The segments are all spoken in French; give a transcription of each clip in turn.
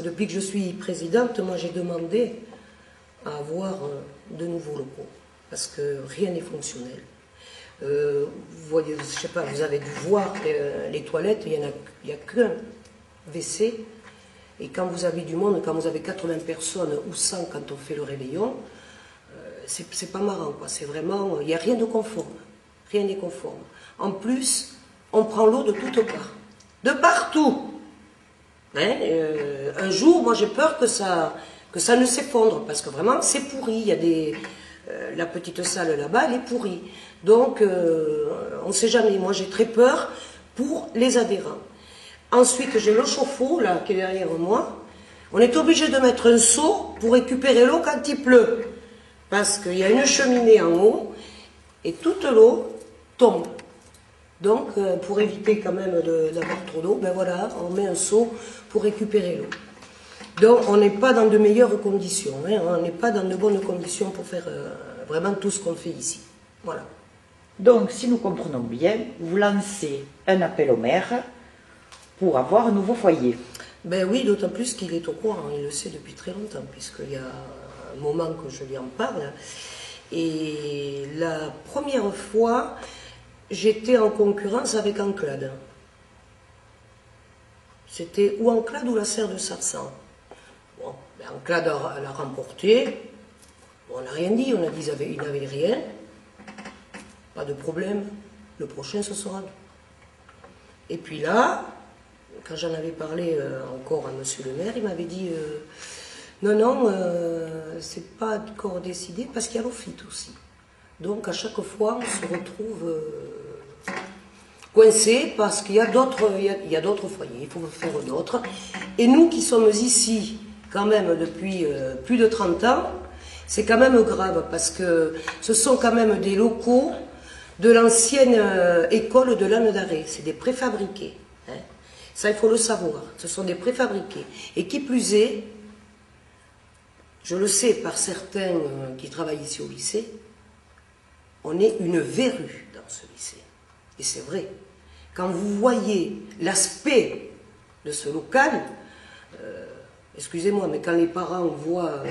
depuis que je suis présidente, moi j'ai demandé à avoir de nouveaux locaux, parce que rien n'est fonctionnel. Vous voyez, je sais pas, vous avez dû voir les toilettes, il n'y a qu'un WC, et quand vous avez du monde, quand vous avez 80 personnes ou 100 quand on fait le réveillon, c'est pas marrant, quoi. C'est vraiment, il n'y a rien de conforme, rien n'est conforme. En plus, on prend l'eau de toutes parts, de partout. Hein, un jour, moi j'ai peur que ça ne s'effondre, parce que vraiment c'est pourri. Il y a la petite salle là-bas, elle est pourrie. Donc on ne sait jamais. Moi j'ai très peur pour les adhérents. Ensuite j'ai le chauffe-eau là qui est derrière moi. On est obligé de mettre un seau pour récupérer l'eau quand il pleut, parce qu'il y a une cheminée en haut et toute l'eau tombe. Donc, pour éviter quand même d'avoir trop d'eau, ben voilà, on met un seau pour récupérer l'eau. Donc, on n'est pas dans de meilleures conditions, hein, on n'est pas dans de bonnes conditions pour faire vraiment tout ce qu'on fait ici. Voilà. Donc, si nous comprenons bien, vous lancez un appel au maire pour avoir un nouveau foyer. Ben oui, d'autant plus qu'il est au courant, il le sait depuis très longtemps, puisqu'il y a un moment que je lui en parle. Et la première fois, j'étais en concurrence avec Enclade. C'était ou Enclade ou la serre de Sarsan. Bon, ben Enclade l'a remporté. Bon, on n'a rien dit, on a dit qu'ils n'avaient rien. Pas de problème, le prochain ce sera nous. Et puis là, quand j'en avais parlé encore à monsieur le maire, il m'avait dit non, c'est pas encore décidé parce qu'il y a l'OFIT aussi. Donc à chaque fois, on se retrouve coincé parce qu'il y a d'autres foyers, il faut faire d'autres. Et nous qui sommes ici, quand même, depuis plus de 30 ans, c'est quand même grave parce que ce sont quand même des locaux de l'ancienne école de l'âne d'arrêt. C'est des préfabriqués. Hein. Ça, il faut le savoir. Ce sont des préfabriqués. Et qui plus est, je le sais par certains qui travaillent ici au lycée, on est une verrue dans ce lycée. Et c'est vrai. Quand vous voyez l'aspect de ce local, excusez-moi, mais quand les parents voient,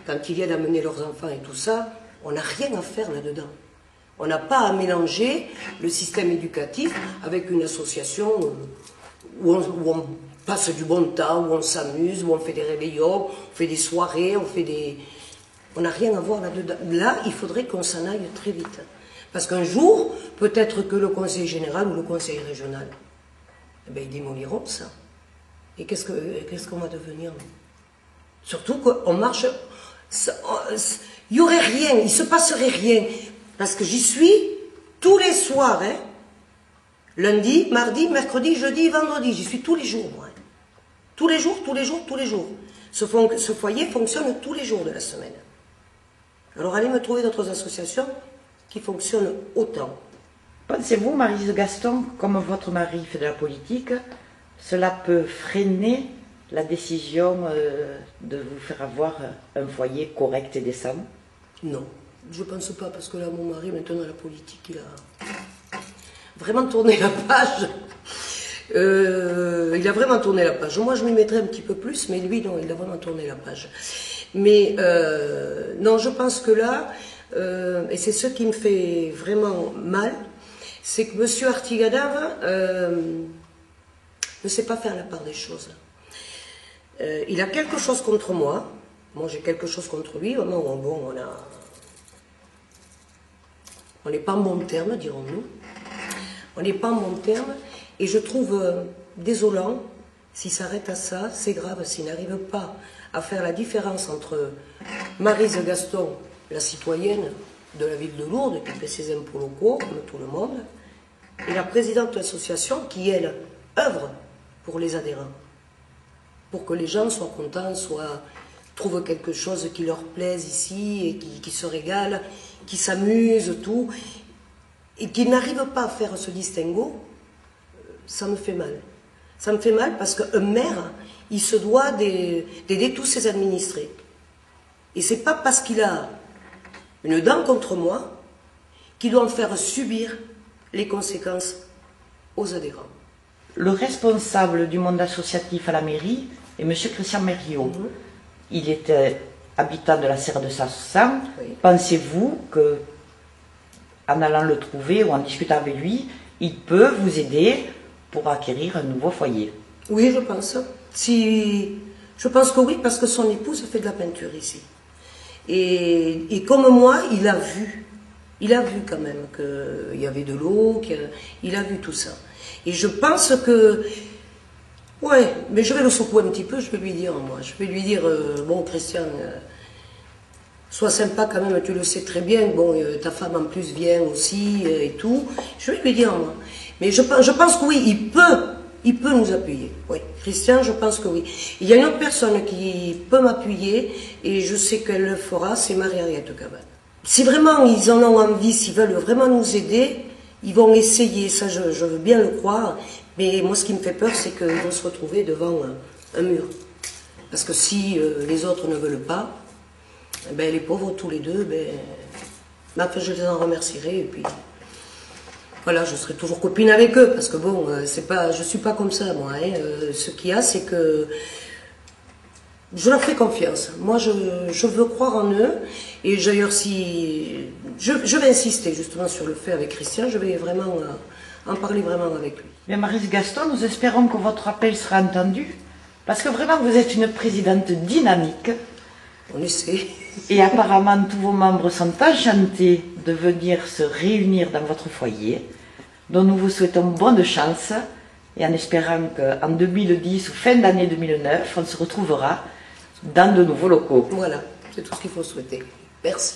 quand ils viennent amener leurs enfants et tout ça, on n'a rien à faire là-dedans. On n'a pas à mélanger le système éducatif avec une association où on passe du bon temps, où on s'amuse, où on fait des réveillons, on fait des soirées, on n'a rien à voir là-dedans. Là, il faudrait qu'on s'en aille très vite. Parce qu'un jour, peut-être que le conseil général ou le conseil régional, eh bien, ils démoliront ça. Et qu'est-ce qu'on va devenir? Surtout qu'on marche... Il n'y aurait rien, il ne se passerait rien. Parce que j'y suis tous les soirs. Hein. Lundi, mardi, mercredi, jeudi, vendredi. J'y suis tous les jours, moi. Tous les jours, tous les jours, tous les jours. Ce foyer fonctionne tous les jours de la semaine. Alors allez me trouver d'autres associations qui fonctionnent autant. Pensez-vous, Maryse Gaston, comme votre mari fait de la politique, cela peut freiner la décision de vous faire avoir un foyer correct et décent? Non, je ne pense pas, parce que là, mon mari, maintenant, la politique, il a vraiment tourné la page. Il a vraiment tourné la page. Moi, je m'y mettrais un petit peu plus, mais lui, non, il a vraiment tourné la page. Mais non, je pense que là, et c'est ce qui me fait vraiment mal, c'est que M. Artigadave ne sait pas faire la part des choses. Il a quelque chose contre moi. Moi, j'ai quelque chose contre lui. Bon, on n'est pas en bon terme, dirons-nous. On n'est pas en bon terme. Et je trouve désolant, s'il s'arrête à ça, c'est grave, s'il n'arrive pas à faire la différence entre Maryse Gaston, la citoyenne de la ville de Lourdes, qui fait ses impôts locaux, comme tout le monde, et la présidente de l'association qui, elle, œuvre pour les adhérents. Pour que les gens soient contents, trouvent quelque chose qui leur plaise ici, et qui se régalent, qui s'amusent, tout, et qui n'arrivent pas à faire ce distinguo, ça me fait mal. Ça me fait mal parce qu'un maire, il se doit d'aider tous ses administrés. Et c'est pas parce qu'il a une dent contre moi qu'il doit en faire subir les conséquences aux adhérents. Le responsable du monde associatif à la mairie et M. Christian Mériot. Il était habitant de la serre de Saint-Sang. Oui. Pensez-vous que, en allant le trouver ou en discutant avec lui, il peut vous aider pour acquérir un nouveau foyer? Oui, je pense. Je pense que oui, parce que son épouse fait de la peinture ici. Et comme moi, il a vu quand même qu'il y avait de l'eau, il a vu tout ça. Et je pense que, ouais, mais je vais le secouer un petit peu, je vais lui dire, moi, je vais lui dire, bon, Christian, sois sympa quand même, tu le sais très bien, bon, ta femme en plus vient aussi et tout. Je vais lui dire, moi. Mais je pense que oui, il peut nous appuyer. Oui, Christian, je pense que oui. Il y a une autre personne qui peut m'appuyer et je sais qu'elle le fera, c'est Marie-Henriette Cabane. Si vraiment ils en ont envie, s'ils veulent vraiment nous aider, ils vont essayer, ça je veux bien le croire. Mais moi ce qui me fait peur, c'est qu'ils vont se retrouver devant un mur. Parce que si les autres ne veulent pas, ben, les pauvres tous les deux, ben, enfin, je les en remercierai et puis voilà, je serai toujours copine avec eux parce que bon, je suis pas comme ça moi. Hein. Ce qu'il y a, c'est que je leur fais confiance. Moi, je veux croire en eux et d'ailleurs, si je vais insister justement sur le fait avec Christian, je vais vraiment en parler vraiment avec lui. Bien, Maryse Gaston, nous espérons que votre appel sera entendu parce que vraiment, vous êtes une présidente dynamique. On essaie. Et apparemment, tous vos membres sont enchantés de venir se réunir dans votre foyer, dont nous vous souhaitons bonne chance, et en espérant qu'en 2010 ou fin d'année 2009, on se retrouvera dans de nouveaux locaux. Voilà, c'est tout ce qu'il faut souhaiter. Merci.